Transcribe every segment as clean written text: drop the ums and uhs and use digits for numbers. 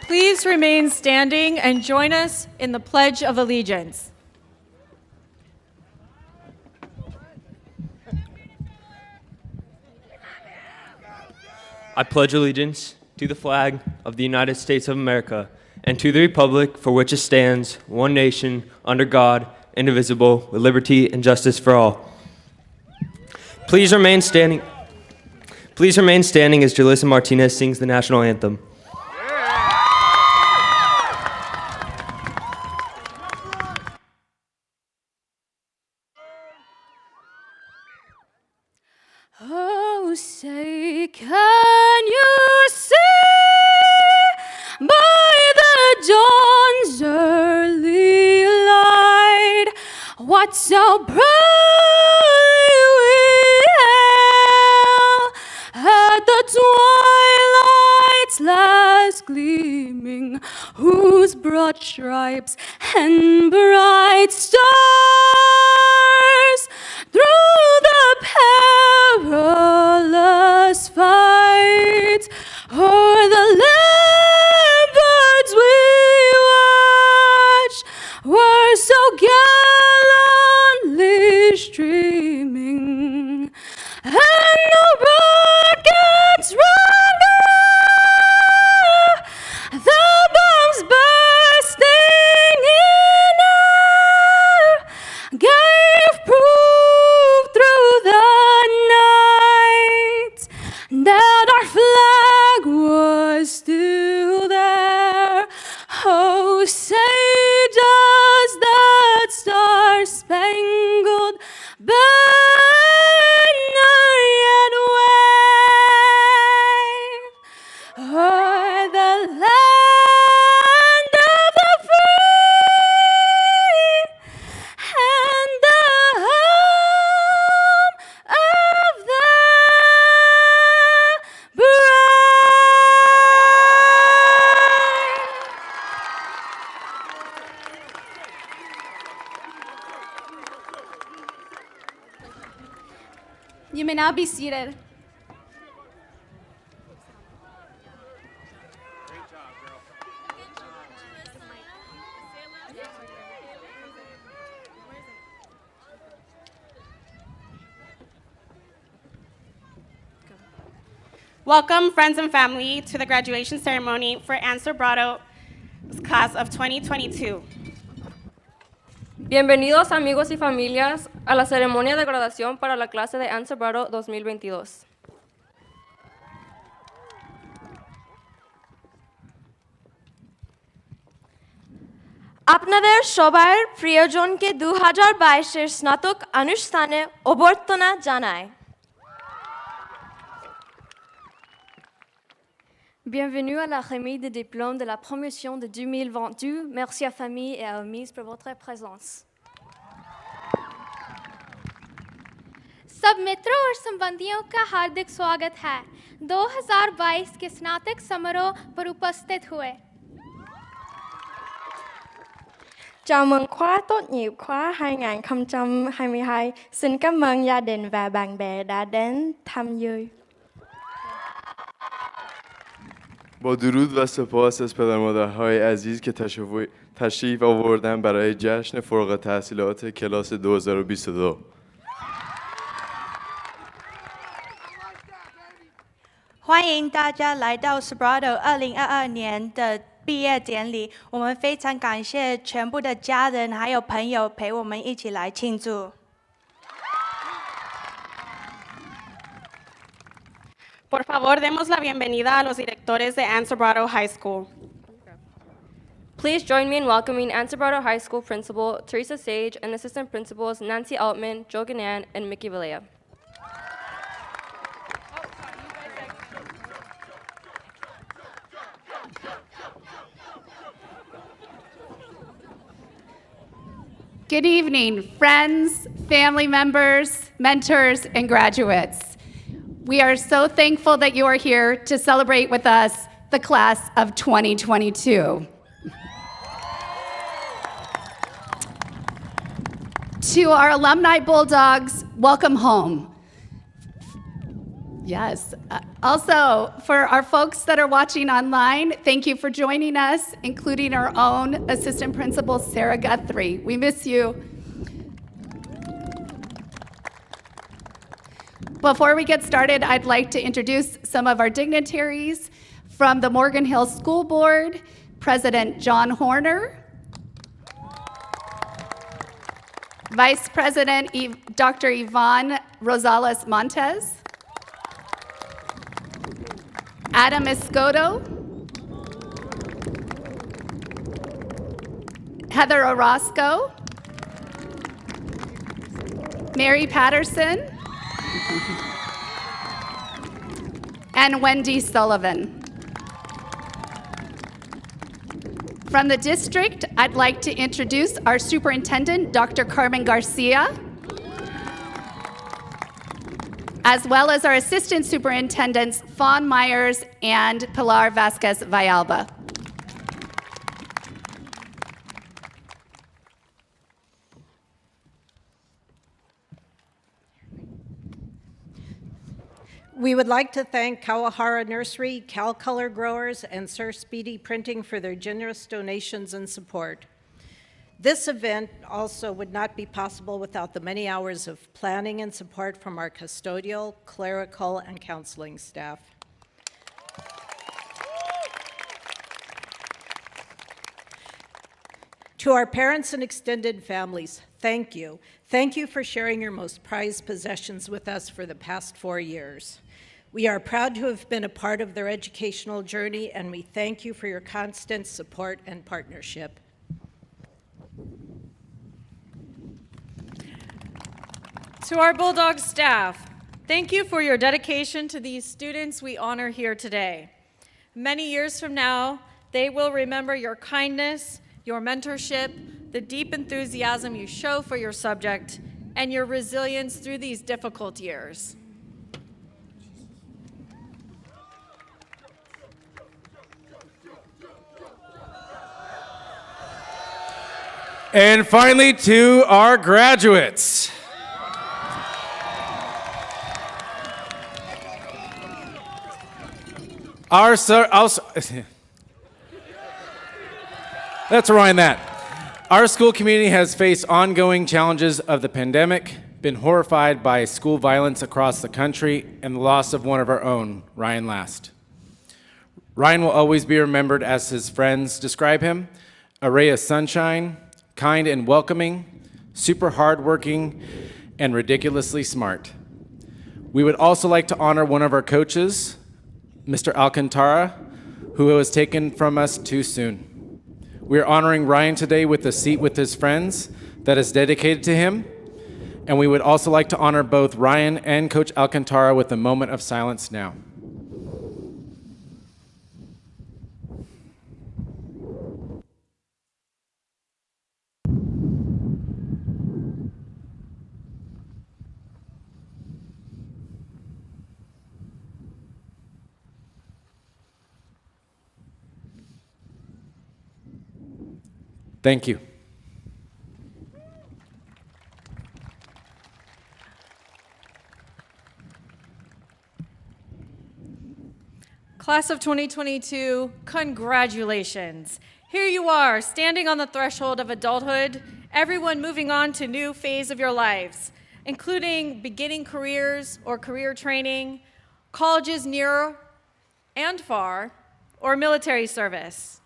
Please remain standing and join us in the Pledge of Allegiance. I pledge allegiance to the flag of the United States of America and to the republic for which it stands, one nation, under God, indivisible, with liberty and justice for all. Please remain standing as Julissa Martinez sings the national anthem. Oh, say, can you see by the dawn's early light what so proudly we hailed at the twilight's last gleaming, whose broad stripes and bright stars through the perilous fight o'er the ramparts we watched were so gallantly streaming, and the rockets rang out, the bombs bursting in air gave proof through the night that our flag was still there. Oh, say does that star-spangled banner yet wave o'er the land of the free and the home of the brave? You may now be seated. Welcome, friends and family, to the graduation ceremony for Ann Sobrato's class of 2022. Bienvenidos amigos y familias a la ceremonia de graduación para la clase de Ann Sobrato 2022. আপনাদের সবার প্রিয়জনকে 2022-এর স্নাতক অনুষ্ঠানে অভ্যর্থনা জানায়। Bienvenue à la remise des diplômes de la promotion de 2022. Merci à famille et à Omise pour votre présence. सब मित्रों और संबंधियों का हार्दिक स्वागत है 2022 के स्नातक समारोह पर उपस्थित हुए। Chào mừng khóa tốt nghiệp khóa 2022. Xin cảm ơn gia đình và bạn bè đã đến tham dự. با درود و سپاس از پدر مادرهای عزیز که تشریف آوردن برای جشن فارغ التحصیلات کلاس 2022. 欢迎大家来到 Sobrato 2022年的毕业典礼。我们非常感谢全部的家人还有朋友陪我们一起来庆祝。Por favor, demos la bienvenida a los directores de Ann Sobrato High School. Please join me in welcoming Ann Sobrato High School Principal Teresa Sage and Assistant Principals Nancy Altman, Joe Ganan, and Mickey Valea. Good evening, friends, family members, mentors, and graduates. We are so thankful that you are here to celebrate with us the class of 2022. To our alumni Bulldogs, welcome home. Yes. Also, for our folks that are watching online, thank you for joining us, including our own Assistant Principal, Sarah Guthrie. We miss you. Before we get started, I'd like to introduce some of our dignitaries from the Morgan Hill School Board, President John Horner, Vice President Dr. Yvonne Rosales Montes, Adam Escoto, Heather Orozco, Mary Patterson, and Wendy Sullivan. From the district, I'd like to introduce our superintendent, Dr. Carmen Garcia, as well as our assistant superintendents, Fawn Myers and Pilar Vasquez Villalba. We would like to thank Kawahara Nursery, Cal Color Growers, and Sir Speedy Printing for their generous donations and support. This event also would not be possible without the many hours of planning and support from our custodial, clerical, and counseling staff. To our parents and extended families, thank you. Thank you for sharing your most prized possessions with us for the past 4 years. We are proud to have been a part of their educational journey, and we thank you for your constant support and partnership. To our Bulldog staff, thank you for your dedication to these students we honor here today. Many years from now, they will remember your kindness, your mentorship, the deep enthusiasm you show for your subject, and your resilience through these difficult years. And finally, to our graduates. Let's rewind that. Our school community has faced ongoing challenges of the pandemic, been horrified by school violence across the country, and the loss of one of our own, Ryan Last. Ryan will always be remembered as his friends describe him, a ray of sunshine, kind and welcoming, super hardworking, and ridiculously smart. We would also like to honor one of our coaches, Mr. Alcantara, who was taken from us too soon. We are honoring Ryan today with a seat with his friends that is dedicated to him, and we would also like to honor both Ryan and Coach Alcantara with a moment of silence now. Thank you. Class of 2022, congratulations. Here you are, standing on the threshold of adulthood, everyone moving on to a new phase of your lives, including beginning careers or career training, colleges near and far, or military service.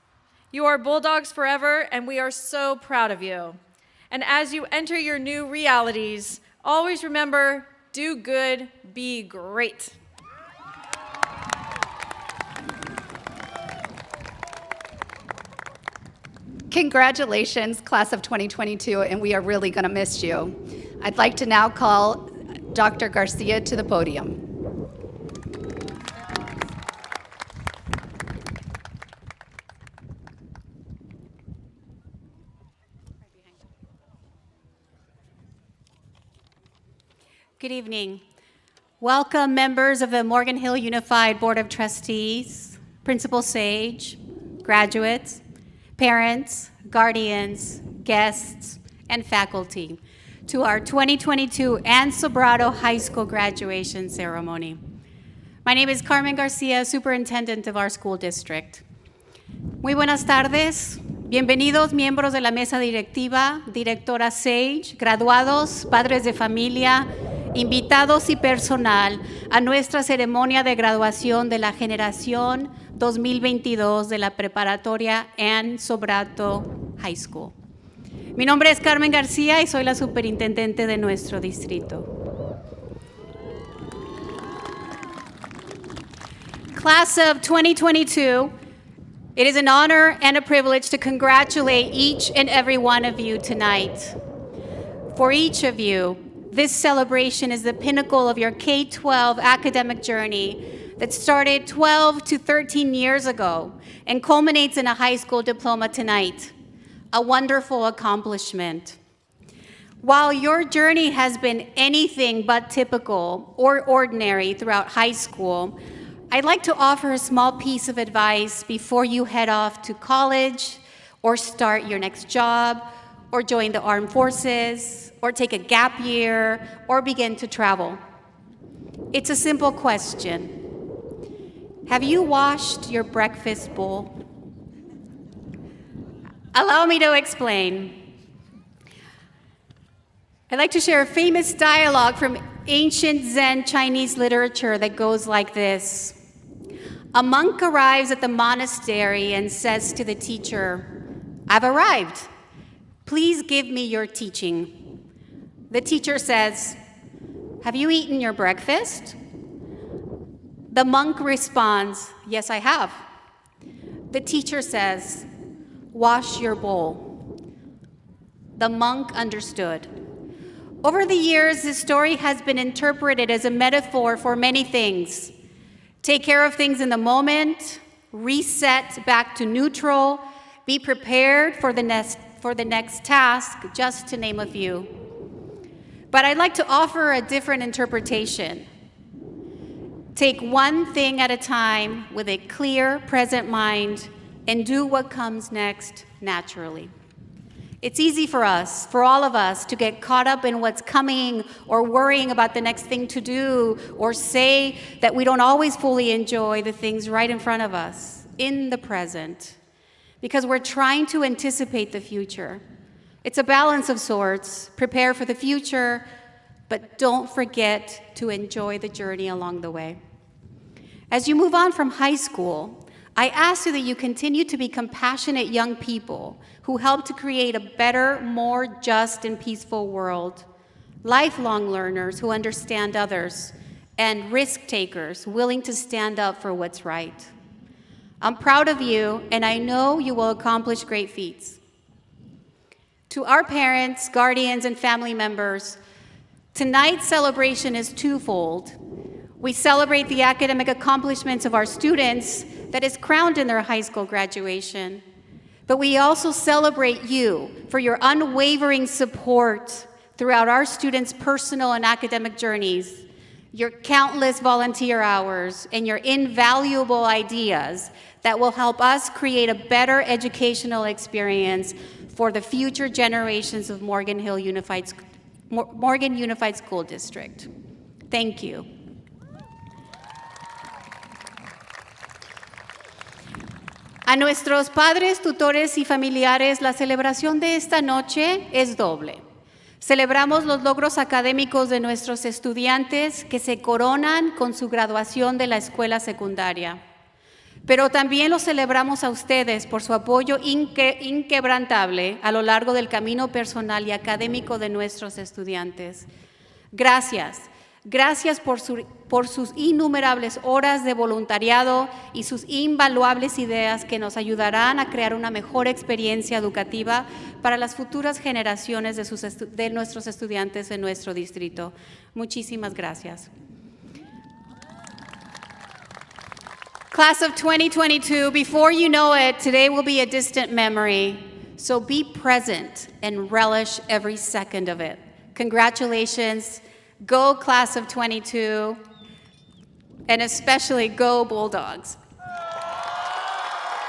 You are Bulldogs forever, and we are so proud of you. And as you enter your new realities, always remember, do good, be great. Congratulations, class of 2022, and we are really going to miss you. I'd like to now call Dr. Garcia to the podium. Good evening. Welcome, members of the Morgan Hill Unified Board of Trustees, Principal Sage, graduates, parents, guardians, guests, and faculty, to our 2022 and Sobrato High School graduation ceremony. My name is Carmen Garcia, Superintendent of our school district. Muy buenas tardes. Bienvenidos miembros de la mesa directiva, directora Sage, graduados, padres de familia, invitados y personal a nuestra ceremonia de graduación de la generación 2022 de la preparatoria and Sobrato High School. Mi nombre es Carmen García y soy la superintendente de nuestro distrito. Class of 2022, it is an honor and a privilege to congratulate each and every one of you tonight. For each of you, this celebration is the pinnacle of your K-12 academic journey that started 12 to 13 years ago and culminates in a high school diploma tonight. A wonderful accomplishment. While your journey has been anything but typical or ordinary throughout high school, I'd like to offer a small piece of advice before you head off to college or start your next job or join the armed forces or take a gap year or begin to travel. It's a simple question. Have you washed your breakfast bowl? Allow me to explain. I'd like to share a famous dialogue from ancient Zen Chinese literature that goes like this. A monk arrives at the monastery and says to the teacher, "I've arrived. Please give me your teaching." The teacher says, "Have you eaten your breakfast?" The monk responds, "Yes, I have." The teacher says, "Wash your bowl." The monk understood. Over the years, this story has been interpreted as a metaphor for many things. Take care of things in the moment, reset back to neutral, be prepared for the next task, just to name a few. But I'd like to offer a different interpretation. Take one thing at a time with a clear, present mind, and do what comes next naturally. It's easy for us, for all of us, to get caught up in what's coming or worrying about the next thing to do or say that we don't always fully enjoy the things right in front of us, in the present, because we're trying to anticipate the future. It's a balance of sorts. Prepare for the future, but don't forget to enjoy the journey along the way. As you move on from high school, I ask you that you continue to be compassionate young people who help to create a better, more just and peaceful world. Lifelong learners who understand others, and risk takers willing to stand up for what's right. I'm proud of you, and I know you will accomplish great feats. To our parents, guardians, and family members, tonight's celebration is twofold. We celebrate the academic accomplishments of our students that is crowned in their high school graduation. But we also celebrate you for your unwavering support throughout our students' personal and academic journeys, your countless volunteer hours, and your invaluable ideas that will help us create a better educational experience for the future generations of Morgan Unified School District. Thank you. A nuestros padres, tutores y familiares, la celebración de esta noche es doble. Celebramos los logros académicos de nuestros estudiantes que se coronan con su graduación de la escuela secundaria. Pero también los celebramos a ustedes por su apoyo inquebrantable a lo largo del camino personal y académico de nuestros estudiantes. Gracias. Gracias por sus innumerables horas de voluntariado y sus invaluables ideas que nos ayudarán a crear una mejor experiencia educativa para las futuras generaciones de nuestros estudiantes en nuestro distrito. Muchísimas gracias. Class of 2022, before you know it, today will be a distant memory. So be present and relish every second of it. Congratulations. Go Class of 22, and especially go Bulldogs.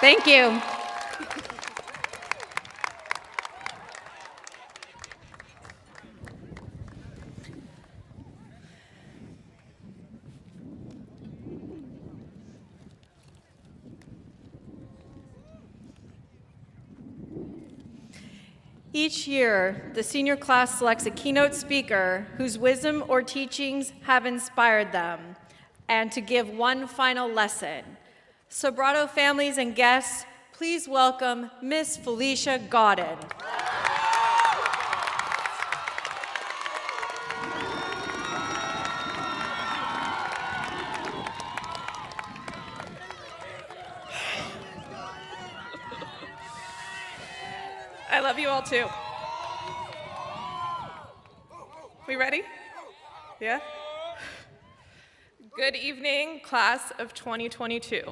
Thank you. Each year, the senior class selects a keynote speaker whose wisdom or teachings have inspired them, and to give one final lesson. Sobrato families and guests, please welcome Miss Felicia Gauden. I love you all too. We ready? Yeah? Good evening, class of 2022.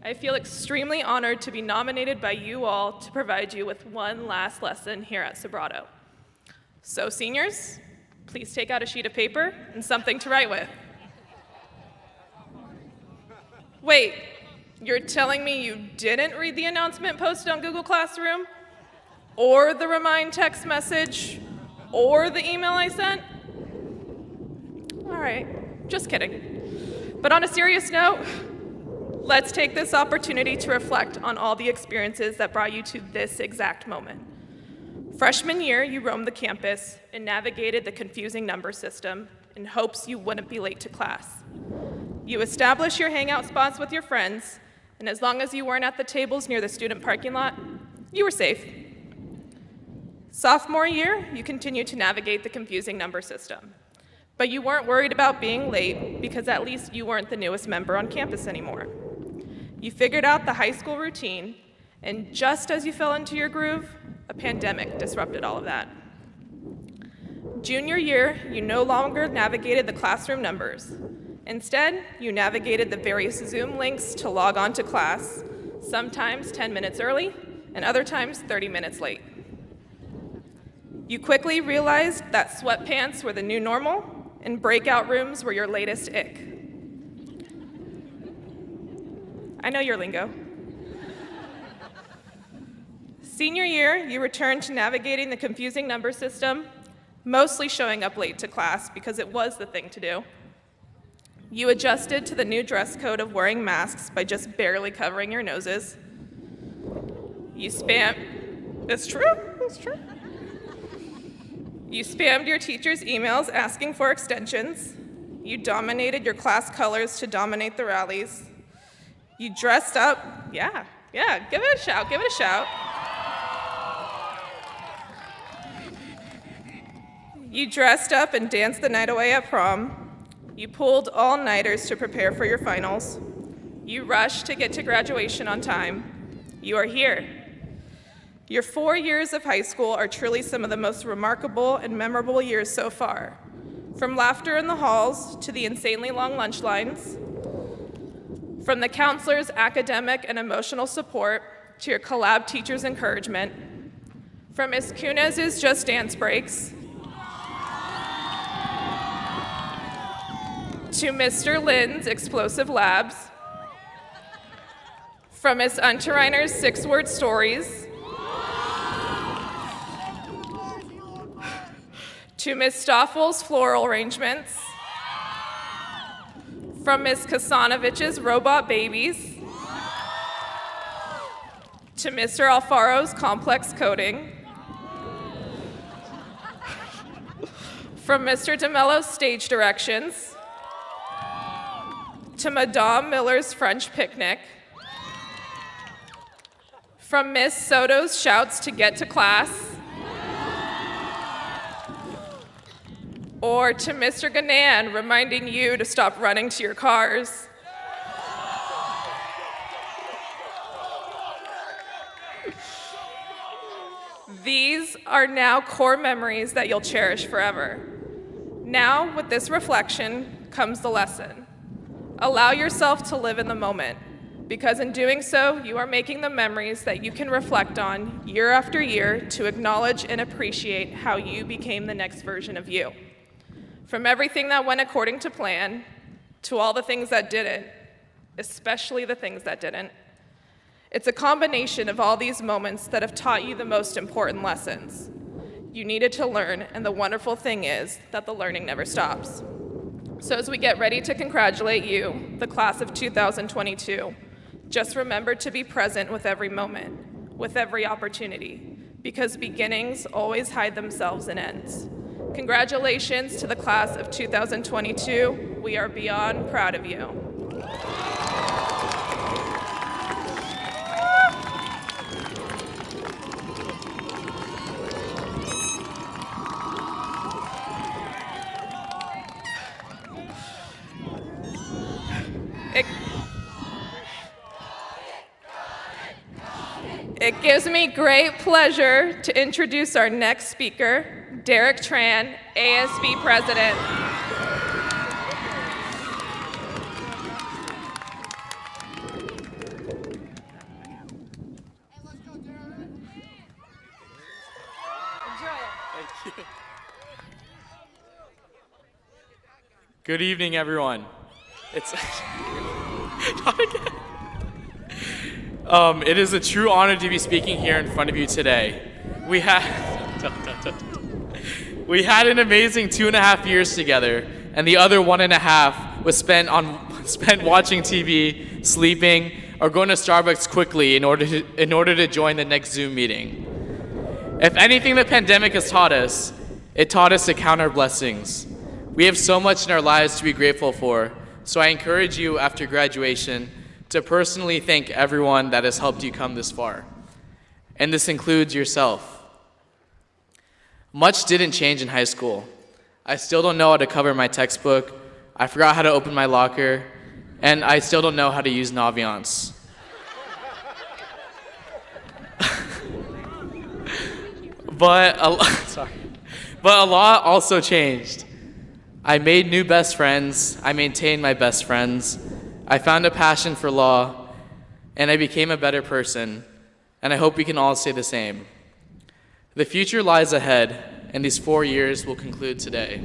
I feel extremely honored to be nominated by you all to provide you with one last lesson here at Sobrato. So seniors, please take out a sheet of paper and something to write with. Wait, you're telling me you didn't read the announcement posted on Google Classroom? Or the remind text message? Or the email I sent? All right, just kidding. But on a serious note, let's take this opportunity to reflect on all the experiences that brought you to this exact moment. Freshman year, you roamed the campus and navigated the confusing number system in hopes you wouldn't be late to class. You established your hangout spots with your friends, and as long as you weren't at the tables near the student parking lot, you were safe. Sophomore year, you continued to navigate the confusing number system. But you weren't worried about being late because at least you weren't the newest member on campus anymore. You figured out the high school routine, and just as you fell into your groove, a pandemic disrupted all of that. Junior year, you no longer navigated the classroom numbers. Instead, you navigated the various Zoom links to log on to class, sometimes 10 minutes early, and other times 30 minutes late. You quickly realized that sweatpants were the new normal, and breakout rooms were your latest ick. I know your lingo. Senior year, you returned to navigating the confusing number system, mostly showing up late to class because it was the thing to do. You adjusted to the new dress code of wearing masks by just barely covering your noses. You it's true. You spammed your teachers' emails asking for extensions. You dominated your class colors to dominate the rallies. You dressed up, yeah, give it a shout. You dressed up and danced the night away at prom. You pulled all-nighters to prepare for your finals. You rushed to get to graduation on time. You are here. Your 4 years of high school are truly some of the most remarkable and memorable years so far. From laughter in the halls to the insanely long lunch lines, from the counselor's academic and emotional support to your collab teacher's encouragement, from Ms. Kunez's Just Dance breaks, to Mr. Lynn's explosive labs, from Ms. Unterreiner's 6-word stories, to Ms. Stoffel's floral arrangements, from Ms. Kasanovich's robot babies, to Mr. Alfaro's complex coding, from Mr. DeMello's stage directions, to Madame Miller's French picnic, from Miss Soto's shouts to get to class, or to Mr. Ganan reminding you to stop running to your cars. These are now core memories that you'll cherish forever. Now, with this reflection comes the lesson. Allow yourself to live in the moment, because in doing so, you are making the memories that you can reflect on year after year to acknowledge and appreciate how you became the next version of you. From everything that went according to plan, to all the things that didn't, especially the things that didn't. It's a combination of all these moments that have taught you the most important lessons you needed to learn, and the wonderful thing is that the learning never stops. So as we get ready to congratulate you, the class of 2022, just remember to be present with every moment, with every opportunity, because beginnings always hide themselves in ends. Congratulations to the class of 2022. We are beyond proud of you. It gives me great pleasure to introduce our next speaker, Derek Tran, ASB President. Good evening, everyone. Not again. It is a true honor to be speaking here in front of you today. We had an amazing 2.5 years together, and the other 1.5 was spent watching TV, sleeping, or going to Starbucks quickly in order to join the next Zoom meeting. If anything the pandemic has taught us, it taught us to count our blessings. We have so much in our lives to be grateful for, so I encourage you after graduation to personally thank everyone that has helped you come this far. And this includes yourself. Much didn't change in high school. I still don't know how to cover my textbook, I forgot how to open my locker, and I still don't know how to use Naviance. But a lot also changed. I made new best friends, I maintained my best friends, I found a passion for law, and I became a better person, and I hope we can all say the same. The future lies ahead, and these 4 years will conclude today.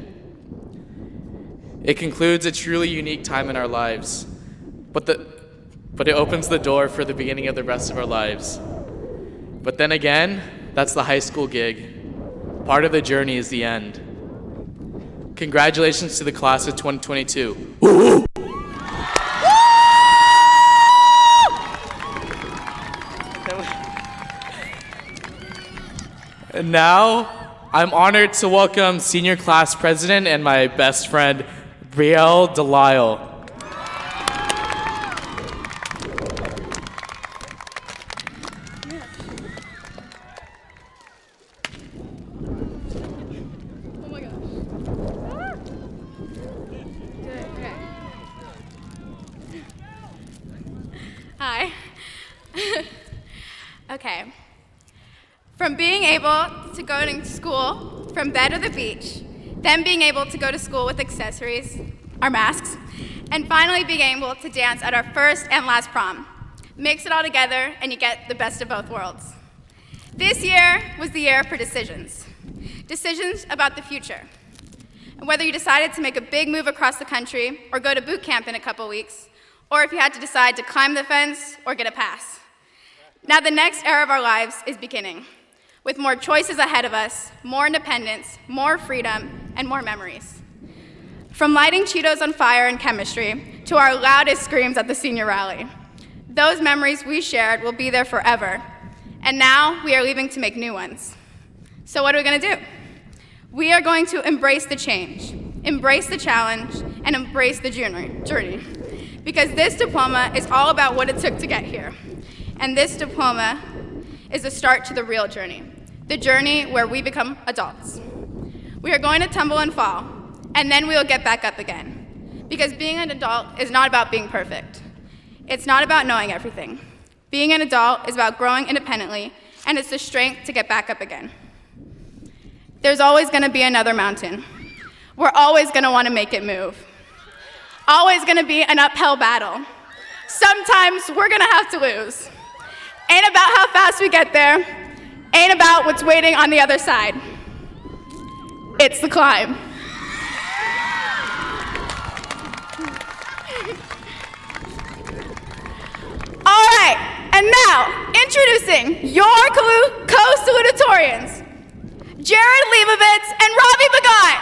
It concludes a truly unique time in our lives, but it opens the door for the beginning of the rest of our lives. But then again, that's the high school gig. Part of the journey is the end. Congratulations to the class of 2022. Woo-hoo! And now, I'm honored to welcome Senior Class President and my best friend, Brielle Delisle. Hi. Okay. From being able to go to school from bed or the beach, then being able to go to school with accessories, our masks, and finally being able to dance at our first and last prom. Mix it all together and you get the best of both worlds. This year was the year for decisions. Decisions about the future. And whether you decided to make a big move across the country or go to boot camp in a couple weeks, or if you had to decide to climb the fence or get a pass. Now the next era of our lives is beginning, with more choices ahead of us, more independence, more freedom, and more memories. From lighting Cheetos on fire in chemistry to our loudest screams at the senior rally, those memories we shared will be there forever, and now we are leaving to make new ones. So what are we going to do? We are going to embrace the change, embrace the challenge, and embrace the journey. Because this diploma is all about what it took to get here. And this diploma is the start to the real journey, the journey where we become adults. We are going to tumble and fall, and then we will get back up again. Because being an adult is not about being perfect. It's not about knowing everything. Being an adult is about growing independently, and it's the strength to get back up again. There's always going to be another mountain. We're always going to want to make it move. Always going to be an uphill battle. Sometimes we're going to have to lose. Ain't about how fast we get there. Ain't about what's waiting on the other side. It's the climb. All right, and now, introducing your co-salutatorians, Jared Leibovitz and Robbie Beguy.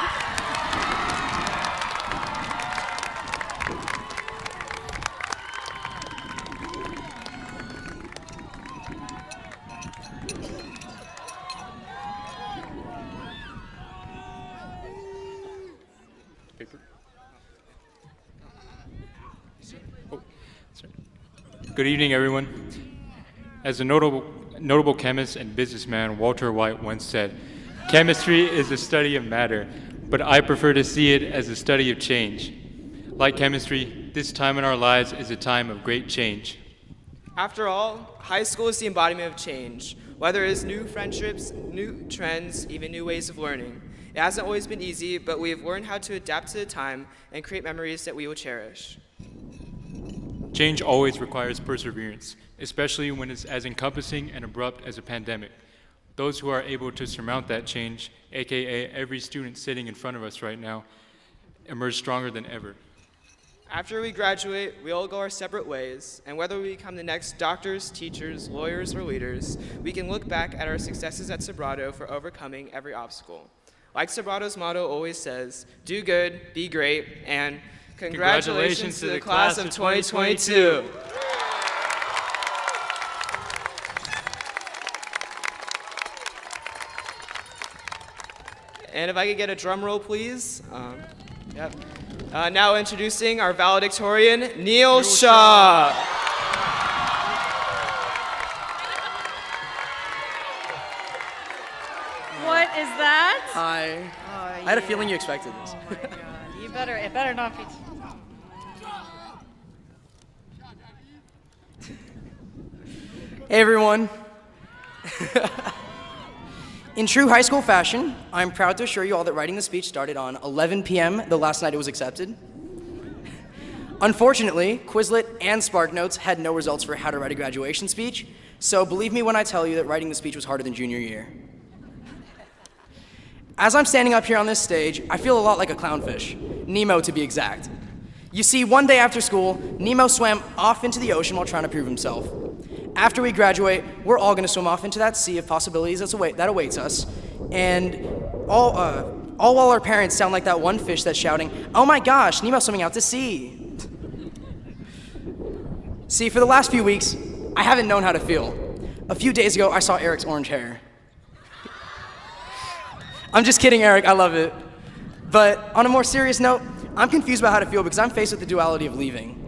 Good evening, everyone. As a notable chemist and businessman, Walter White once said, "Chemistry is the study of matter, but I prefer to see it as a study of change." Like chemistry, this time in our lives is a time of great change. After all, high school is the embodiment of change. Whether it is new friendships, new trends, even new ways of learning. It hasn't always been easy, but we have learned how to adapt to the time and create memories that we will cherish. Change always requires perseverance, especially when it's as encompassing and abrupt as a pandemic. Those who are able to surmount that change, aka every student sitting in front of us right now, emerge stronger than ever. After we graduate, we all go our separate ways, and whether we become the next doctors, teachers, lawyers, or leaders, we can look back at our successes at Sobrato for overcoming every obstacle. Like Sobrato's motto always says, do good, be great, and congratulations to the class of 2022. And if I could get a drum roll, please. Yep. Now introducing our valedictorian, Neil Shaw. What is that? Hi. I had a feeling you expected this. Oh my God. It better not be. Hey everyone. In true high school fashion, I'm proud to assure you all that writing the speech started on 11 p.m. the last night it was accepted. Unfortunately, Quizlet and SparkNotes had no results for how to write a graduation speech, so believe me when I tell you that writing the speech was harder than junior year. As I'm standing up here on this stage, I feel a lot like a clownfish, Nemo to be exact. You see, one day after school, Nemo swam off into the ocean while trying to prove himself. After we graduate, we're all gonna swim off into that sea of possibilities that awaits us, and all while our parents sound like that one fish that's shouting, "Oh my gosh, Nemo's swimming out to sea." See, for the last few weeks, I haven't known how to feel. A few days ago, I saw Eric's orange hair. I'm just kidding, Eric, I love it. But on a more serious note, I'm confused about how to feel because I'm faced with the duality of leaving.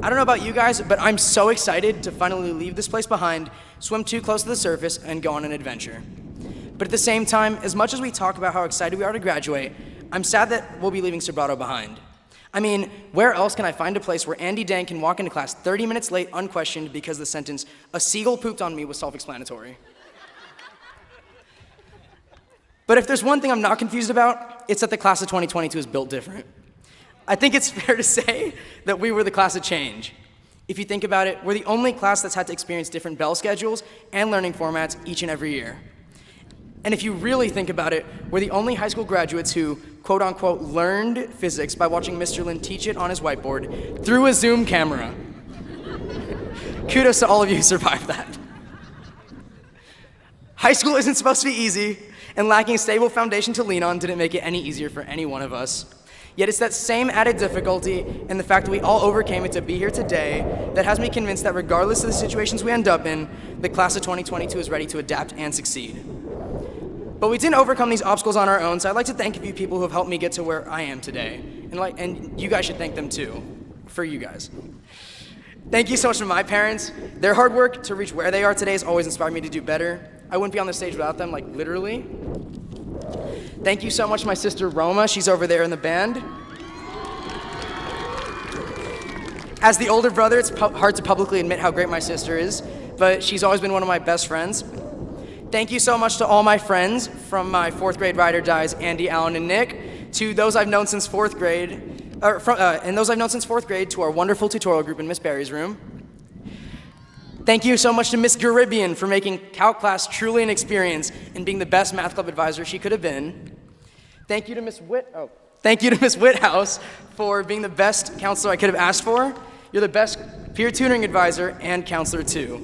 I don't know about you guys, but I'm so excited to finally leave this place behind, swim too close to the surface, and go on an adventure. But at the same time, as much as we talk about how excited we are to graduate, I'm sad that we'll be leaving Sobrato behind. I mean, where else can I find a place where Andy Dang can walk into class 30 minutes late unquestioned because the sentence, "A seagull pooped on me," was self-explanatory? But if there's one thing I'm not confused about, it's that the class of 2022 is built different. I think it's fair to say that we were the class of change. If you think about it, we're the only class that's had to experience different bell schedules and learning formats each and every year. And if you really think about it, we're the only high school graduates who, quote unquote, learned physics by watching Mr. Lin teach it on his whiteboard through a Zoom camera. Kudos to all of you who survived that. High school isn't supposed to be easy, and lacking a stable foundation to lean on didn't make it any easier for any one of us. Yet it's that same added difficulty and the fact that we all overcame it to be here today that has me convinced that regardless of the situations we end up in, the class of 2022 is ready to adapt and succeed. But we didn't overcome these obstacles on our own, so I'd like to thank a few people who have helped me get to where I am today. And you guys should thank them too, for you guys. Thank you so much to my parents. Their hard work to reach where they are today has always inspired me to do better. I wouldn't be on the stage without them, like literally. Thank you so much to my sister Roma, she's over there in the band. As the older brother, it's hard to publicly admit how great my sister is, but she's always been one of my best friends. Thank you so much to all my friends, from my 4th grade ride or dies, Andy, Alan, and Nick, to those I've known since 4th grade, to our wonderful tutorial group in Miss Barry's room. Thank you so much to Miss Garibian for making calc class truly an experience and being the best math club advisor she could have been. Thank you to Miss Whithouse for being the best counselor I could have asked for. You're the best peer tutoring advisor and counselor too.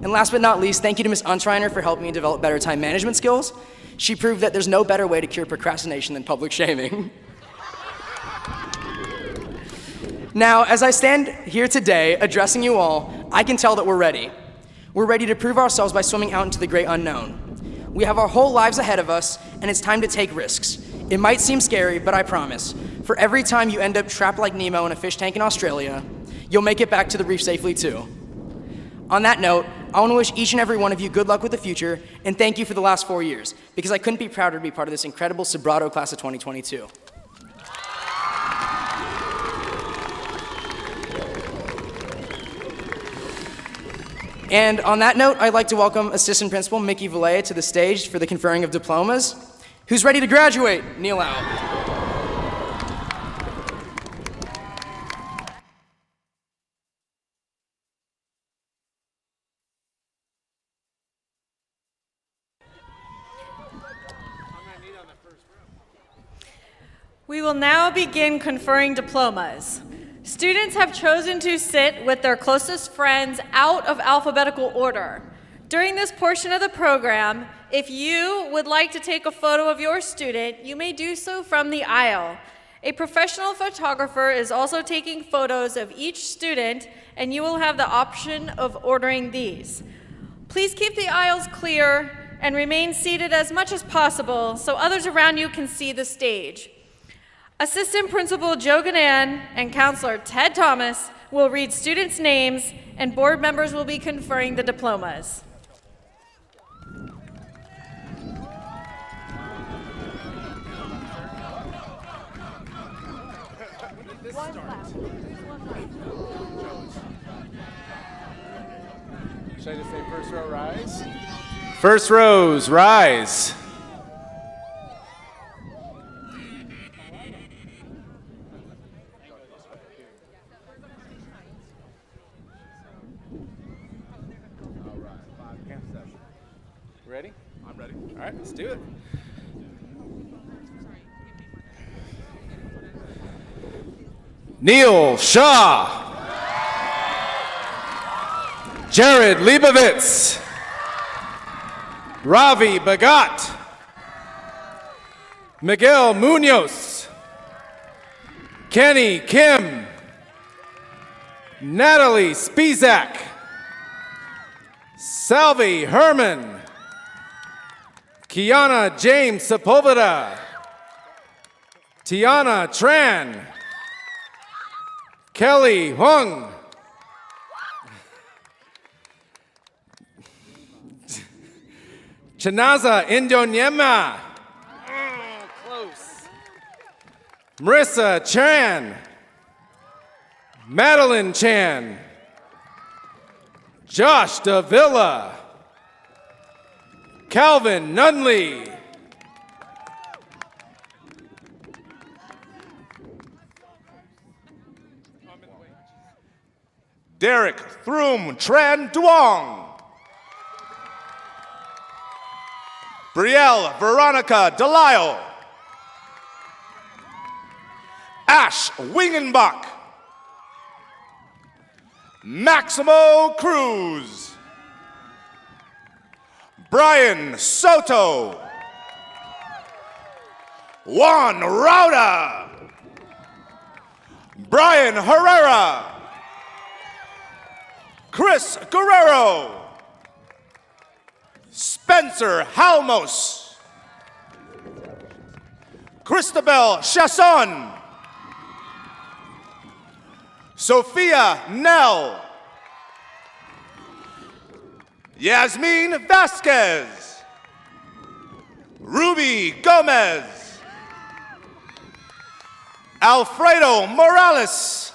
And last but not least, thank you to Miss Untriner for helping me develop better time management skills. She proved that there's no better way to cure procrastination than public shaming. Now, as I stand here today addressing you all, I can tell that we're ready. We're ready to prove ourselves by swimming out into the great unknown. We have our whole lives ahead of us, and it's time to take risks. It might seem scary, but I promise, for every time you end up trapped like Nemo in a fish tank in Australia, you'll make it back to the reef safely too. On that note, I want to wish each and every one of you good luck with the future, and thank you for the last 4 years, because I couldn't be prouder to be part of this incredible Sobrato class of 2022. And on that note, I'd like to welcome Assistant Principal Mickey Valea to the stage for the conferring of diplomas. Who's ready to graduate? Kneel out. We will now begin conferring diplomas. Students have chosen to sit with their closest friends out of alphabetical order. During this portion of the program, if you would like to take a photo of your student, you may do so from the aisle. A professional photographer is also taking photos of each student, and you will have the option of ordering these. Please keep the aisles clear and remain seated as much as possible so others around you can see the stage. Assistant Principal Joe Ganan and Counselor Ted Thomas will read students' names, and board members will be conferring the diplomas. Should I just say first row rise? First rows rise. Ready? I'm ready. All right, let's do it. Neil Shaw. Jared Leibovitz. Ravi Bagat. Miguel Munoz. Kenny Kim. Natalie Spizak. Salvi Herman. Kiana James Sepulveda. Tiana Tran. Kelly Huang. Chanaza Indonyema. Close. Marissa Chan. Madeline Chan. Josh Davila. Calvin Nunley. Derek Throom Tran Duong. Brielle Veronica Delisle. Ash Wingenbach. Maximo Cruz. Brian Soto. Juan Rauda. Brian Herrera. Chris Guerrero. Spencer Halmos. Christabel Chasson. Sophia Nell. Yasmin Vasquez. Ruby Gomez. Alfredo Morales.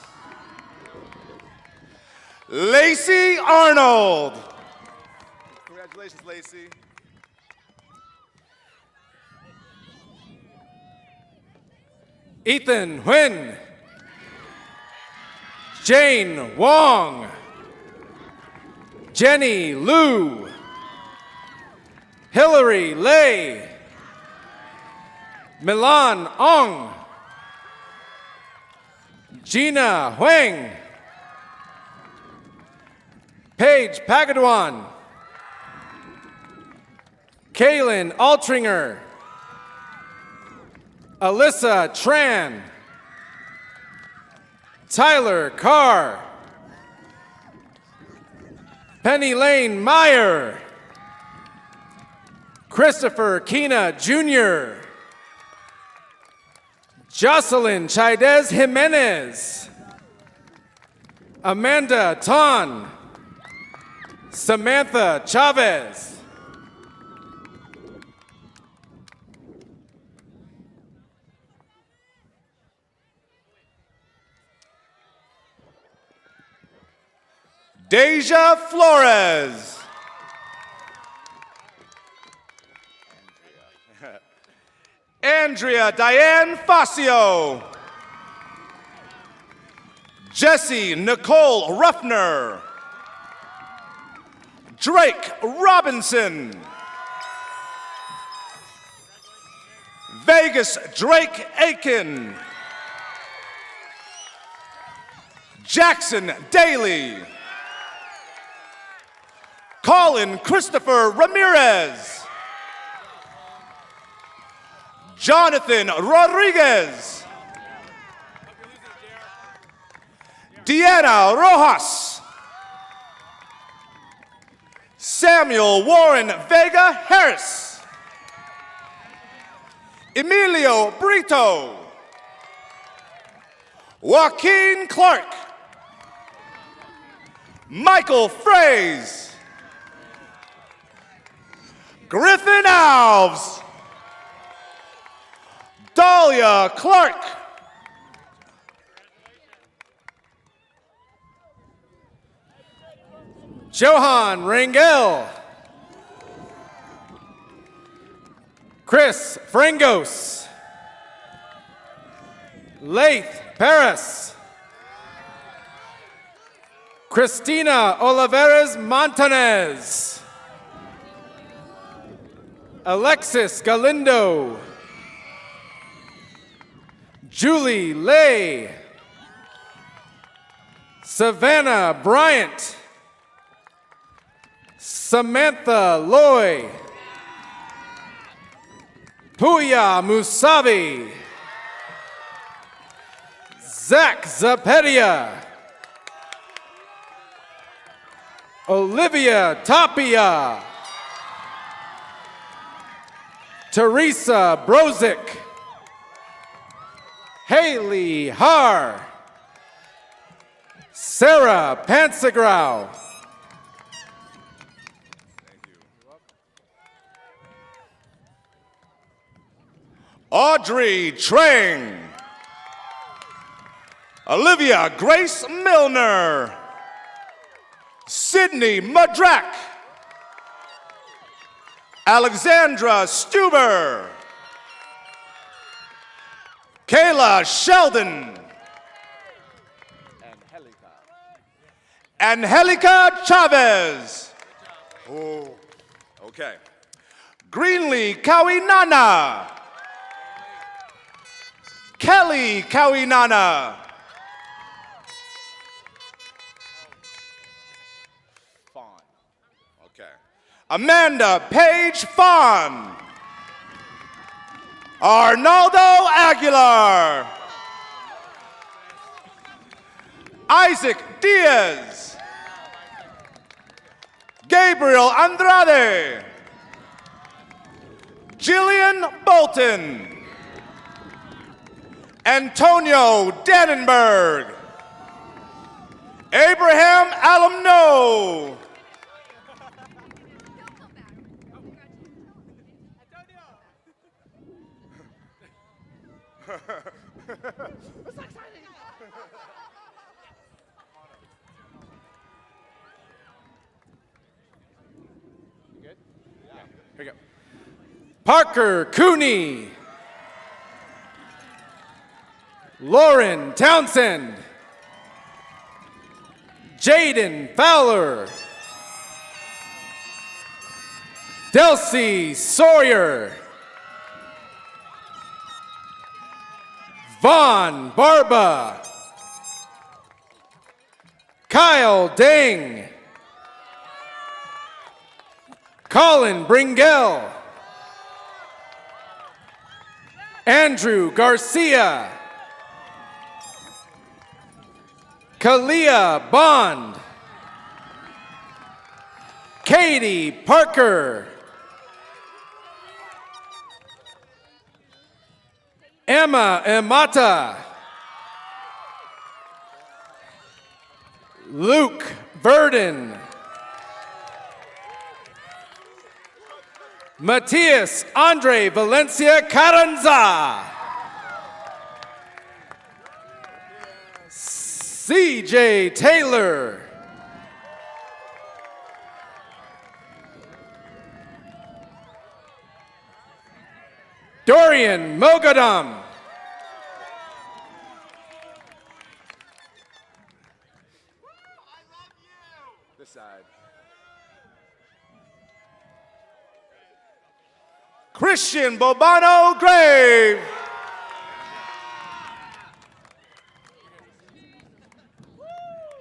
Lacey Arnold. Congratulations, Lacey. Ethan Nguyen. Jane Wong. Jenny Liu. Hillary Lay. Milan Ong. Gina Huang. Paige Pagadwan. Kaylin Altringer. Alyssa Tran. Tyler Carr. Penny Lane Meyer. Christopher Kina Jr. Jocelyn Chaidez Jimenez. Amanda Ton. Samantha Chavez. Deja Flores. Andrea Diane Facio. Jesse Nicole Ruffner. Drake Robinson. Vegas Drake Aiken. Jackson Daly. Colin Christopher Ramirez. Jonathan Rodriguez. Deanna Rojas. Samuel Warren Vega Harris. Emilio Brito. Joaquin Clark. Michael Fraze. Griffin Alves. Dahlia Clark. Johan Rangel. Chris Frangos. Laith Paris. Christina Oliveras Montanez. Alexis Galindo. Julie Lay. Savannah Bryant. Samantha Loy. Puya Musavi. Zach Zapedia. Olivia Tapia. Teresa Brozick. Haley Har. Sarah Pansagrau. Audrey Trang. Olivia Grace Milner. Sydney Madrak. Alexandra Stuber. Kayla Sheldon. Angelica Chavez. Oh, okay. Greenlee Kawinana. Kelly Kawinana. Fawn. Okay. Amanda Page Fawn. Arnaldo Aguilar. Isaac Diaz. Gabriel Andrade. Jillian Bolton. Antonio Dannenberg. Abraham Alumno. Here we go. Parker Cooney. Lauren Townsend. Jaden Fowler. Delcy Sawyer. Vaughn Barba. Kyle Ding. Colin Bringell. Andrew Garcia. Kalia Bond. Katie Parker. Emma Emata. Luke Burden. Matias Andre Valencia Carranza. CJ Taylor. Dorian Mogadam. This side. Christian Bobano Grave.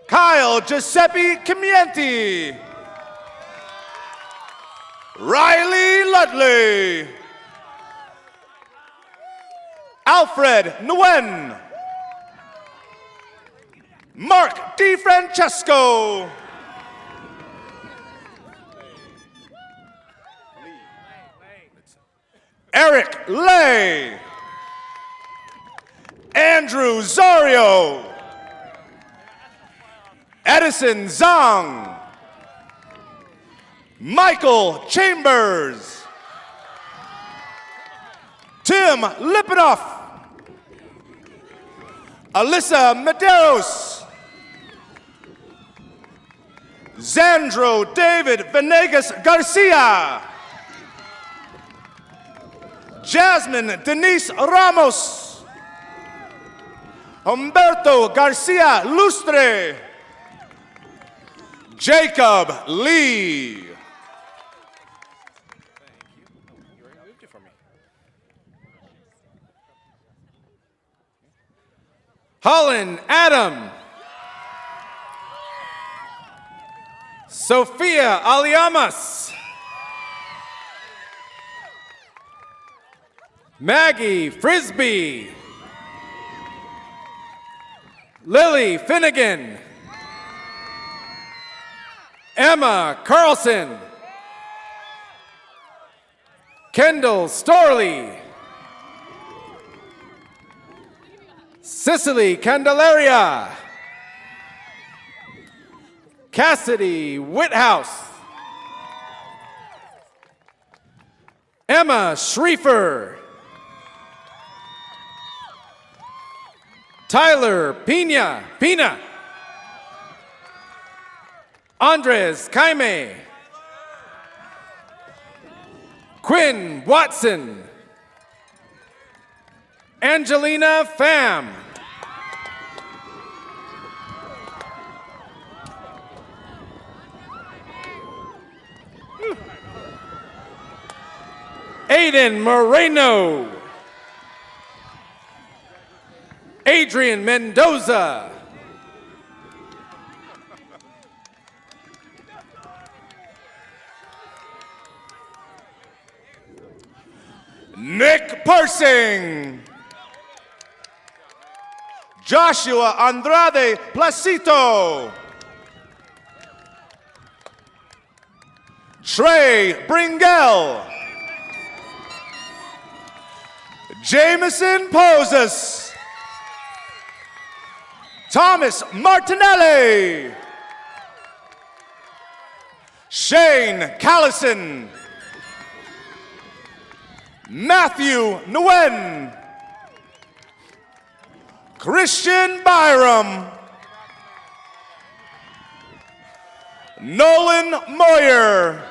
Kyle Giuseppe Cimienti. Riley Ludley. Alfred Nguyen. Mark DiFrancesco. Eric Lay. Andrew Zario. Edison Zhang. Michael Chambers. Tim Lipinoff. Alyssa Medeiros. Zandro David Venegas Garcia. Jasmine Denise Ramos. Humberto Garcia Lustre. Jacob Lee. Holland Adam. Sophia Aliamas. Maggie Frisbee. Lily Finnegan. Emma Carlson. Kendall Storley. Cicely Candelaria. Cassidy Whithouse. Emma Schriefer. Tyler Pina. Andres Jaime. Quinn Watson. Angelina Pham. Aiden Moreno. Adrian Mendoza. Nick Persing. Joshua Andrade Placito. Trey Bringell. Jameson Poses. Thomas Martinelli. Shane Callison. Matthew Nguyen. Christian Byram. Nolan Moyer.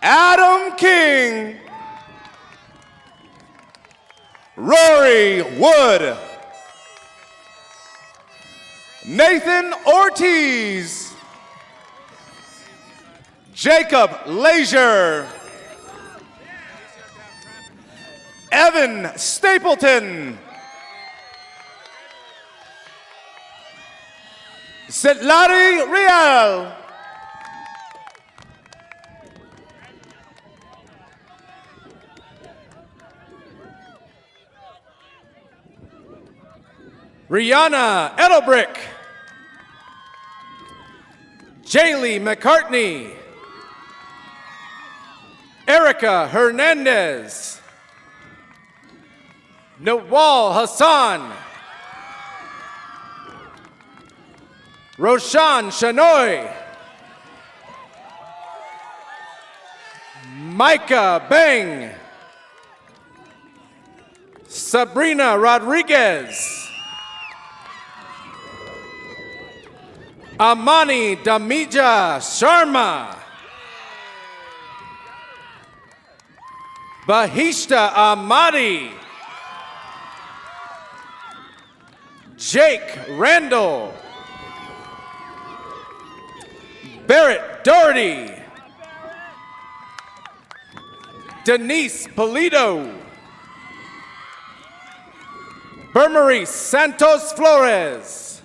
Adam King. Rory Wood. Nathan Ortiz. Jacob Leisure. Evan Stapleton. Setlari Real. Rihanna Edelbrick. Jaylee McCartney. Erica Hernandez. Nawal Hassan. Roshan Shanoy. Micah Bang. Sabrina Rodriguez. Amani Damija Sharma. Bahishta Ahmadi. Jake Randall. Barrett Doherty. Denise Polito. Bermarie Santos Flores.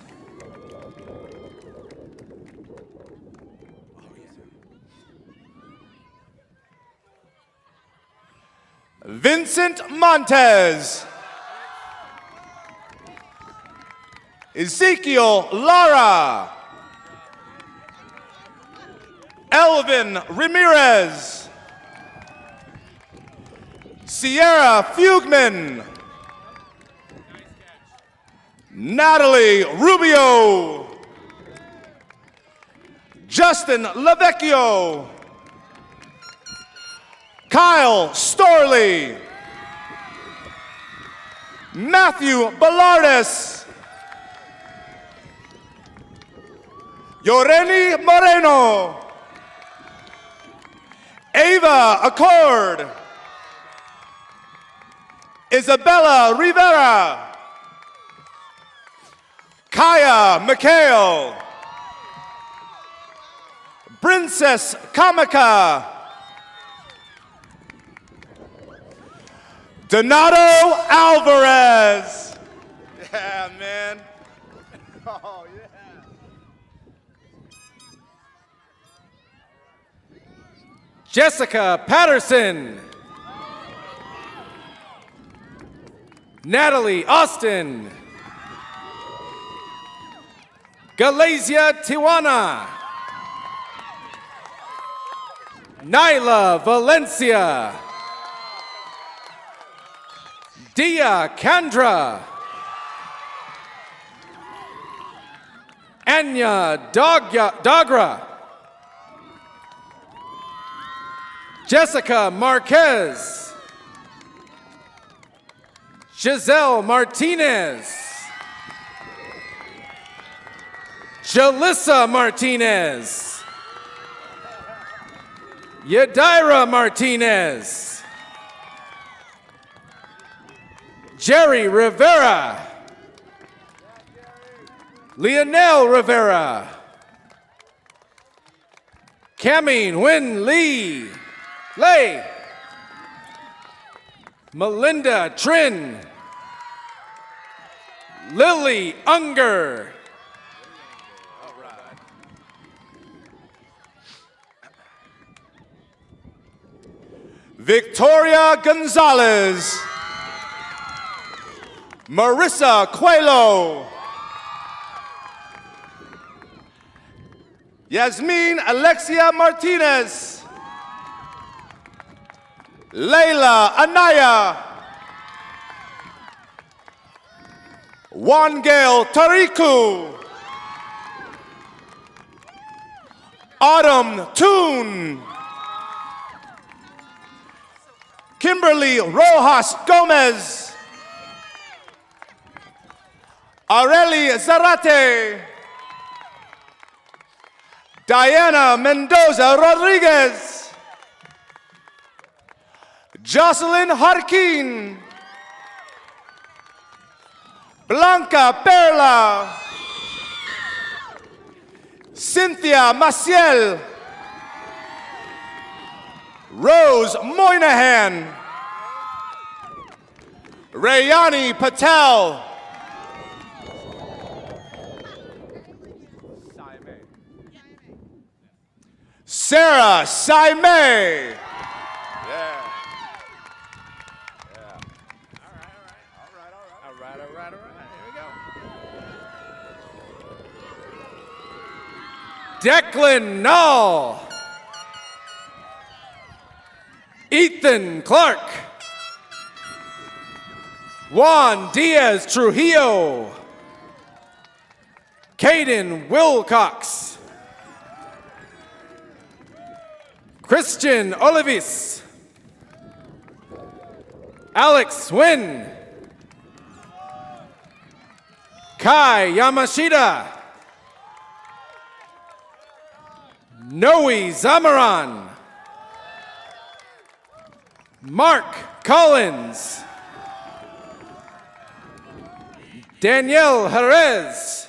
Vincent Montez. Ezekiel Lara. Elvin Ramirez. Sierra Fugman. Natalie Rubio. Justin Lavecchio. Kyle Storley. Matthew Ballardis. Yoreni Moreno. Ava Accord. Isabella Rivera. Kaya McHale. Princess Kamaka. Donato Alvarez. Yeah, man. Oh, yeah. Jessica Patterson. Natalie Austin. Galacia Tijuana. Nyla Valencia. Dia Kandra. Anya Dogra. Jessica Marquez. Giselle Martinez. Jalissa Martinez. Yadira Martinez. Jerry Rivera. Lionel Rivera. Cami Nguyen Lee. Lay. Melinda Trin. Lily Unger. Victoria Gonzalez. Marissa Coelho. Yasmin Alexia Martinez. Layla Anaya. Wangel Tariku. Autumn Toon. Kimberly Rojas Gomez. Areli Zarate. Diana Mendoza Rodriguez. Jocelyn Harkin. Blanca Perla. Cynthia Maciel. Rose Moynihan. Rayani Patel. Sarah Saime. Yeah. All right. Here we go. Declan Null. Ethan Clark. Juan Diaz Trujillo. Caden Wilcox. Christian Olivis. Alex Wynn. Kai Yamashita. Noe Zamaran. Mark Collins. Danielle Jerez.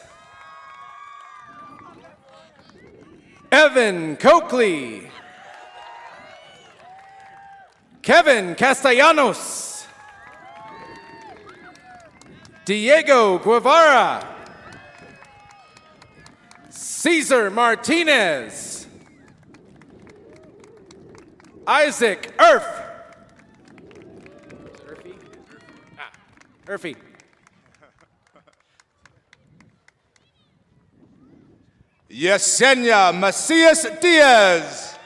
Evan Coakley. Kevin Castellanos. Diego Guevara. Cesar Martinez. Isaac Erf. Urfi. Yesenia Macias Diaz.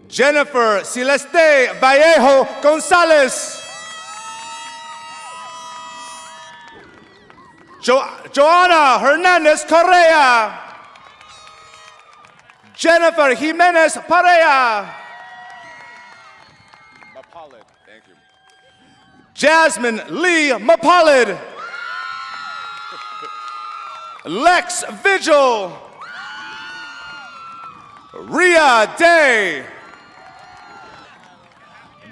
Jennifer Celeste Vallejo Gonzalez. Joanna Hernandez Correa. Jennifer Jimenez Perea. Thank you. Jasmine Lee Mapolid. Lex Vigil. Rhea Day.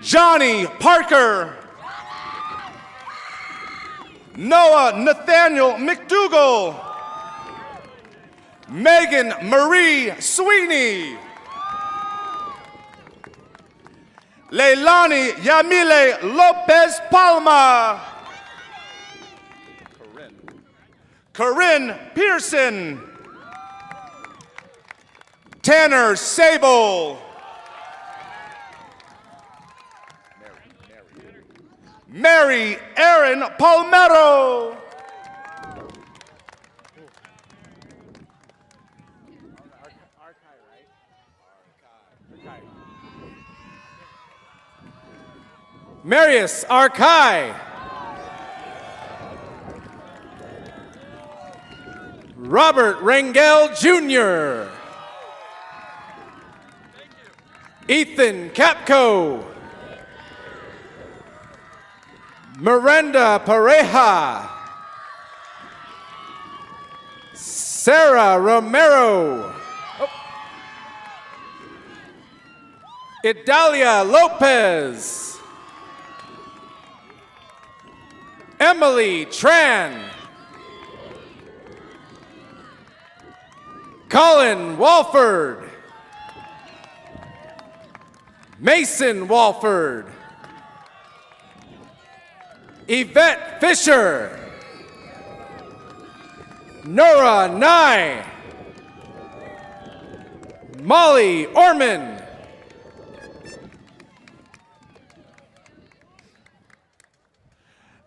Johnny Parker. Noah Nathaniel McDougall. Megan Marie Sweeney. Leilani Yamile Lopez Palma. Corinne Pearson. Tanner Sable. Mary Erin Palmero. Marius Arkai. Robert Rangel Jr. Ethan Capco. Miranda Pareja. Sarah Romero. Idalia Lopez. Emily Tran. Colin Walford. Mason Walford. Yvette Fisher. Nora Nye. Molly Orman.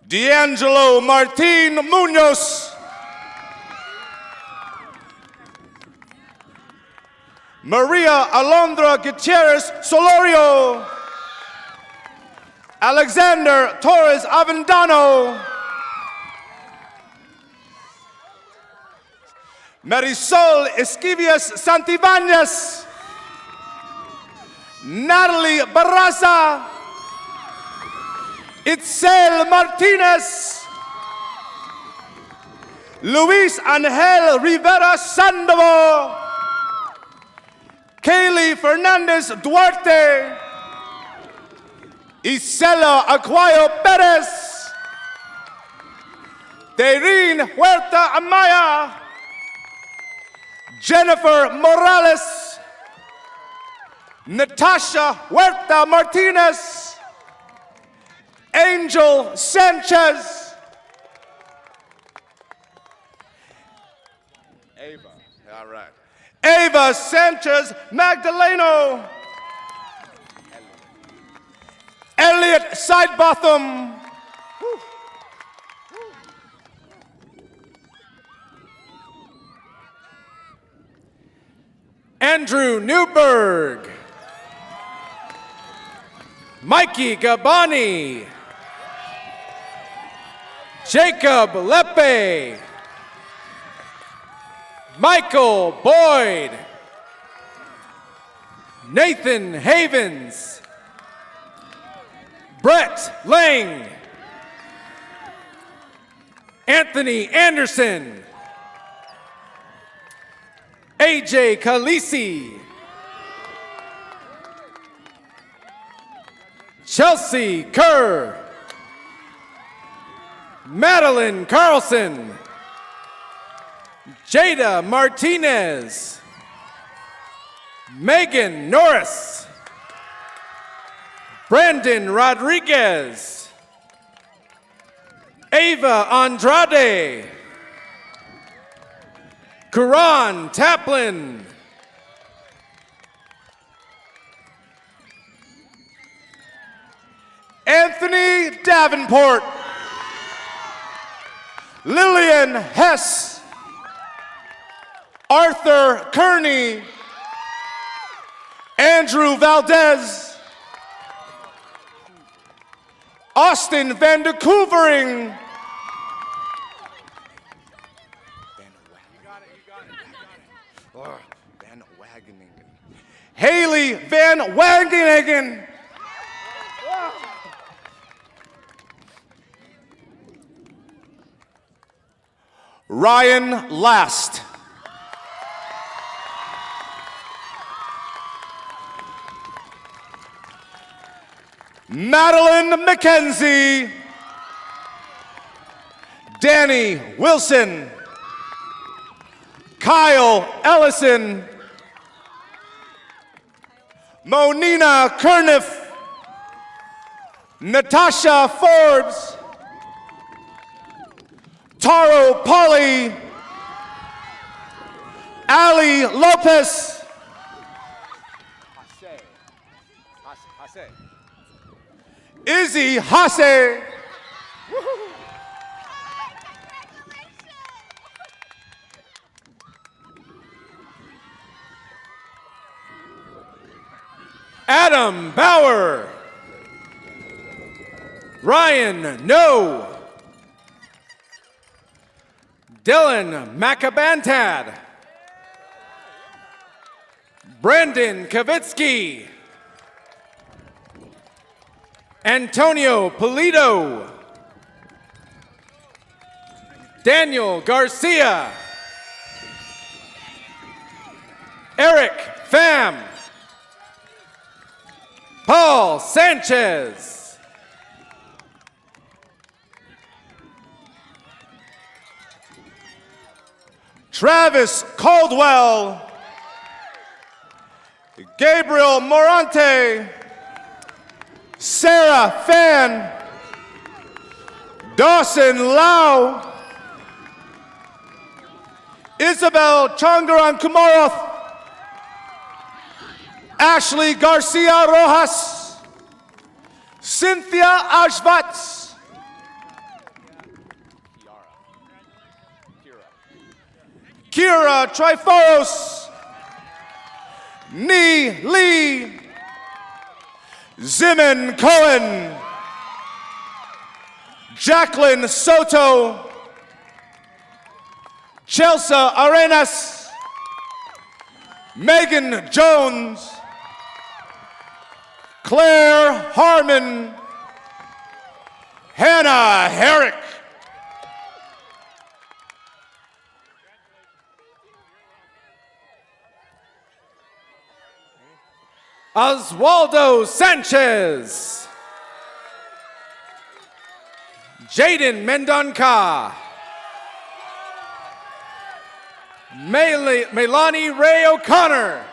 D'Angelo Martin Munoz. Maria Alondra Gutierrez Solorio. Alexander Torres Avendano. Marisol Esquivias Santibañez. Natalie Barraza. Itzel Martinez. Luis Angel Rivera Sandoval. Kaylee Fernandez Duarte. Isela Aguayo Perez. Daireen Huerta Amaya. Jennifer Morales. Natasha Huerta Martinez. Angel Sanchez. Ava, all right. Ava Sanchez Magdaleno. Elliot Sidebotham. Andrew Newberg. Mikey Gabani. Jacob Lepe. Michael Boyd. Nathan Havens. Brett Lang. Anthony Anderson. AJ Khaleesi. Chelsea Kerr. Madeline Carlson. Jada Martinez. Megan Norris. Brandon Rodriguez. Ava Andrade. Karan Taplin. Anthony Davenport. Lillian Hess. Arthur Kearney. Andrew Valdez. Austin Van de Koevering. Van Wageningen. Haley Van Wageningen. Ryan Last. Madeline McKenzie. Danny Wilson. Kyle Ellison. Monina Kerniff. Natasha Forbes. Taro Polly. Ali Lopez. Izzy Hase. Adam Bauer. Ryan No. Dylan Macabantad. Brandon Kavitsky. Antonio Polito. Daniel Garcia. Eric Pham. Paul Sanchez. Travis Caldwell. Gabriel Morante. Sarah Fan. Dawson Lau. Isabel Changaran Kumaroth. Ashley Garcia Rojas. Cynthia Ashvats. Kira Triforos. Nee Lee. Zimin Cohen. Jacqueline Soto. Chelsea Arenas. Megan Jones. Claire Harmon. Hannah Herrick. Oswaldo Sanchez. Jaden Mendonca. Melanie Ray O'Connor.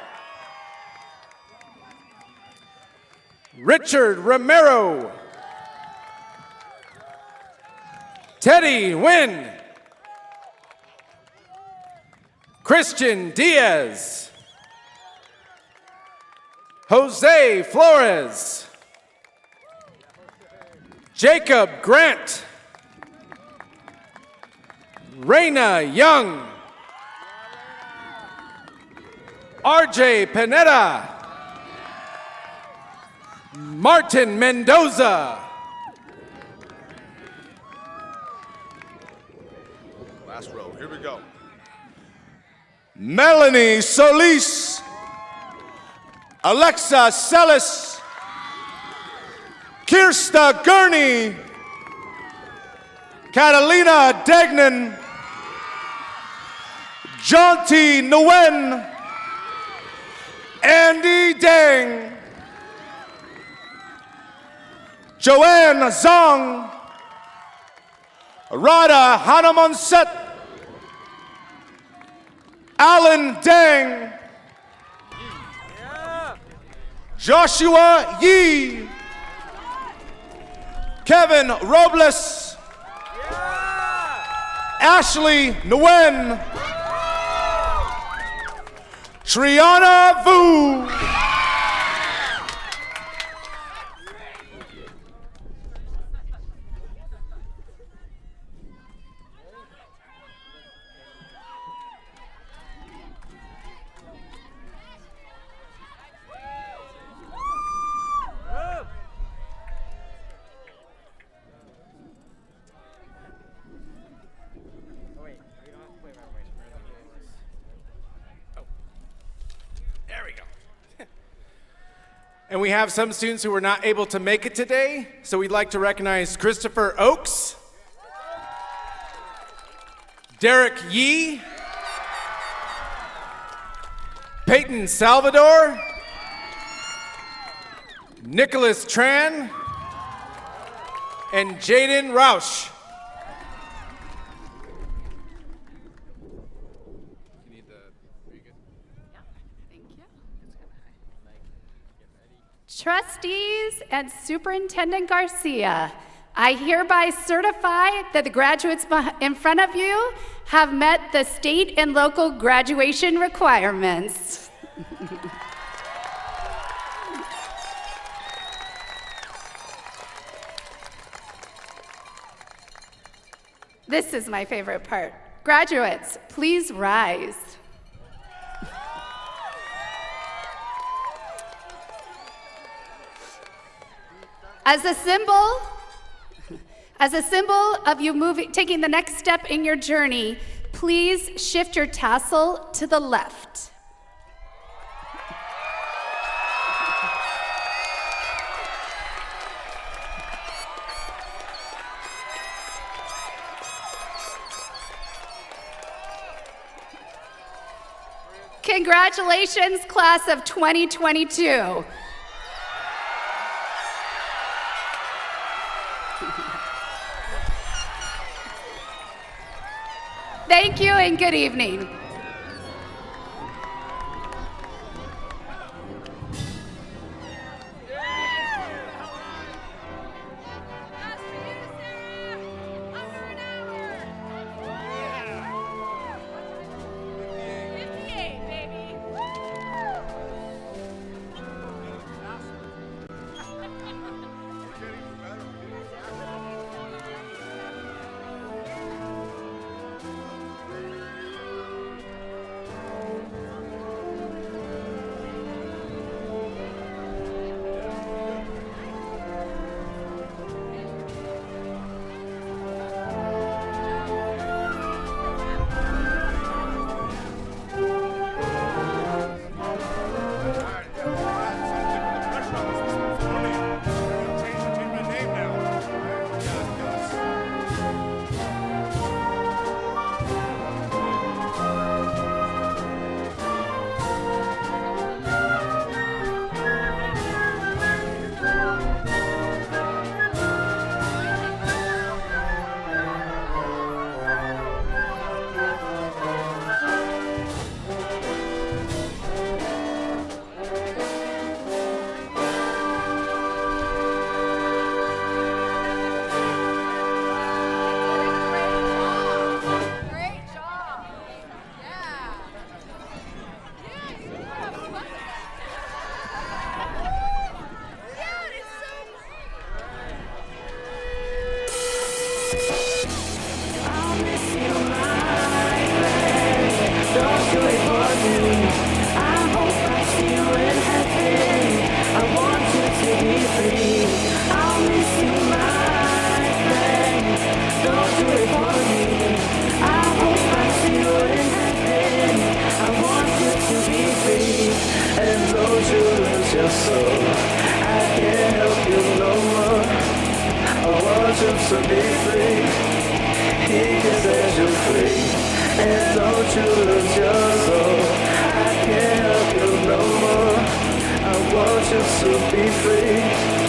Richard Romero. Teddy Wynn. Christian Diaz. Jose Flores. Jacob Grant. Raina Young. RJ Panetta. Martin Mendoza. Last row, here we go. Melanie Solis. Alexa Sellis, Kirsta Gurney, Catalina Degnan, Jonty Nguyen, Andy Deng, Joanne Zong, Radha Hanumanset, Alan Deng, Joshua Yee, Kevin Robles, Ashley Nguyen, Triana Vu, And we have some students who were not able to make it today, so we'd like to recognize Christopher Oakes, Derek Yee, Peyton Salvador, Nicholas Tran, and Jaden Roush. Trustees and Superintendent Garcia, I hereby certify that the graduates in front of you have met the state and local graduation requirements. This is my favorite part. Graduates, please rise. As a symbol of you taking the next step in your journey, please shift your tassel to the left. Congratulations, class of 2022. Thank you and good evening. your soul. I can't help you no more. I want you to be free. He can set you free. And don't you lose your soul. I can't help you no more. I want you to be free.